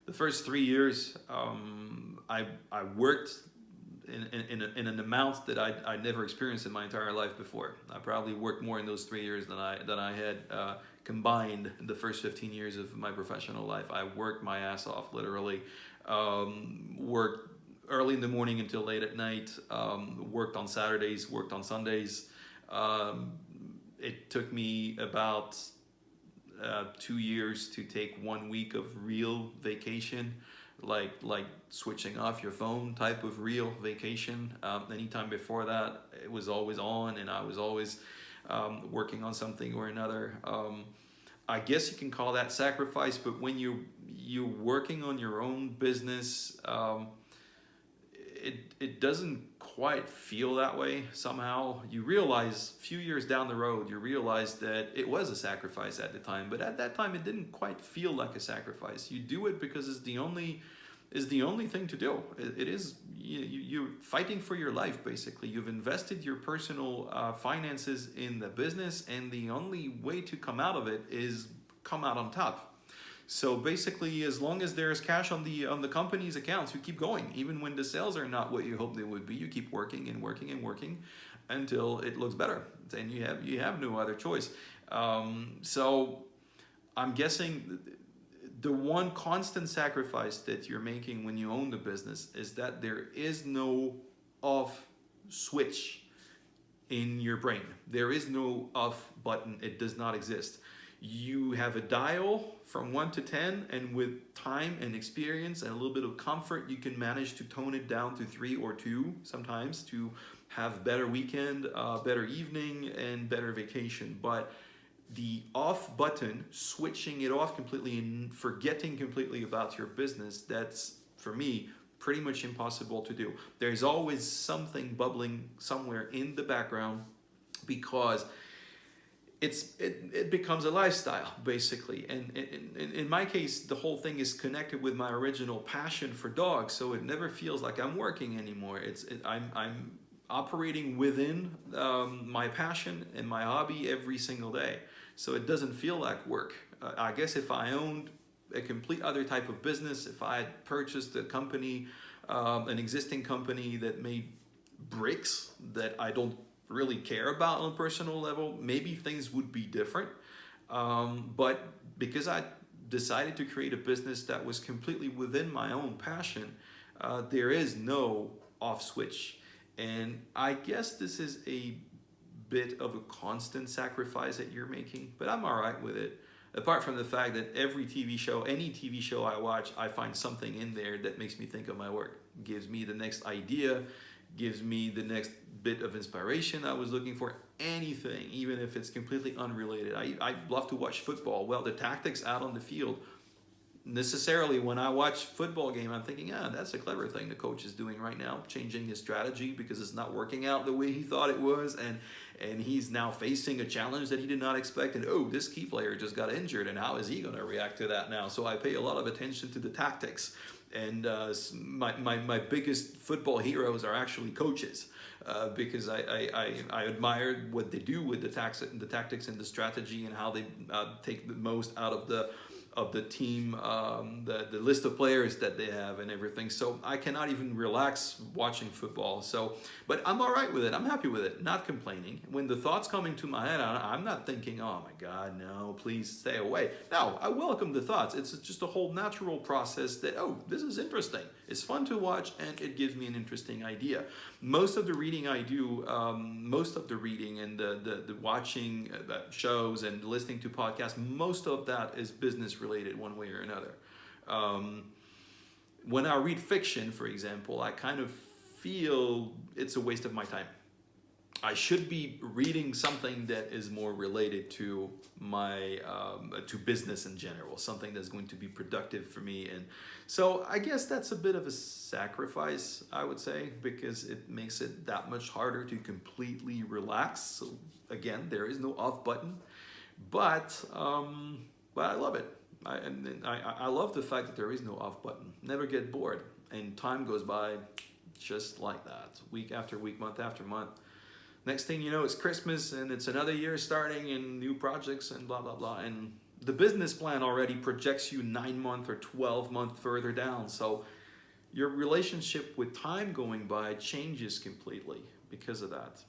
The first 3 years, I worked in an amount that I never experienced in my entire life before. I probably worked more in those 3 years than I had combined the first 15 years of my professional life. I worked my ass off, literally. Worked early in the morning until late at night. Worked on Saturdays, worked on Sundays. It took me about 2 years to take 1 week of real vacation, like switching off your phone type of real vacation. Anytime before that, it was always on, and I was always working on something or another. I guess you can call that sacrifice, but when you're working on your own business, it doesn't quite feel that way somehow. You realize a few years down the road, you realize that it was a sacrifice at the time, but at that time it didn't quite feel like a sacrifice. You do it because it's the only thing to do. It is, you're fighting for your life, basically. You've invested your personal finances in the business, and the only way to come out of it is come out on top. So basically, as long as there's cash on the company's accounts, you keep going. Even when the sales are not what you hope they would be, you keep working and working and working until it looks better. Then you have no other choice. So I'm guessing the one constant sacrifice that you're making when you own the business is that there is no off switch in your brain. There is no off button. It does not exist. You have a dial from 1 to 10, and with time and experience and a little bit of comfort, you can manage to tone it down to 3 or 2 sometimes to have better weekend, better evening, and better vacation. But the off button, switching it off completely and forgetting completely about your business, that's, for me, pretty much impossible to do. There's always something bubbling somewhere in the background, because it becomes a lifestyle, basically. And in my case, the whole thing is connected with my original passion for dogs, so it never feels like I'm working anymore. I'm operating within my passion and my hobby every single day, so it doesn't feel like work. I guess if I owned a complete other type of business, if I had purchased a company, an existing company that made bricks that I don't really care about on a personal level, maybe things would be different. But because I decided to create a business that was completely within my own passion, there is no off switch. And I guess this is a bit of a constant sacrifice that you're making, but I'm all right with it. Apart from the fact that every TV show, any TV show I watch, I find something in there that makes me think of my work, gives me the next idea, gives me the next bit of inspiration I was looking for. Anything, even if it's completely unrelated. I love to watch football. Well, the tactics out on the field, necessarily when I watch football game, I'm thinking, that's a clever thing the coach is doing right now, changing his strategy because it's not working out the way he thought it was, and he's now facing a challenge that he did not expect, and oh, this key player just got injured, and how is he going to react to that now? So I pay a lot of attention to the tactics, and my biggest football heroes are actually coaches, because I admire what they do with the tactics and the strategy, and how they take the most out of the team, the list of players that they have and everything. So I cannot even relax watching football. So, but I'm all right with it. I'm happy with it, not complaining. When the thoughts come into my head, I'm not thinking, oh my God, no, please stay away. No, I welcome the thoughts. It's just a whole natural process that, oh, this is interesting. It's fun to watch, and it gives me an interesting idea. Most of the reading I do, most of the reading and the watching shows and listening to podcasts, most of that is business related one way or another. When I read fiction, for example, I kind of feel it's a waste of my time. I should be reading something that is more related to my to business in general, something that's going to be productive for me. And so I guess that's a bit of a sacrifice, I would say, because it makes it that much harder to completely relax. So again, there is no off button, but I love it. I love the fact that there is no off button. Never get bored, and time goes by just like that, week after week, month after month. Next thing you know, it's Christmas, and it's another year starting, and new projects, and blah blah blah, and the business plan already projects you 9 month or 12 month further down. So your relationship with time going by changes completely because of that.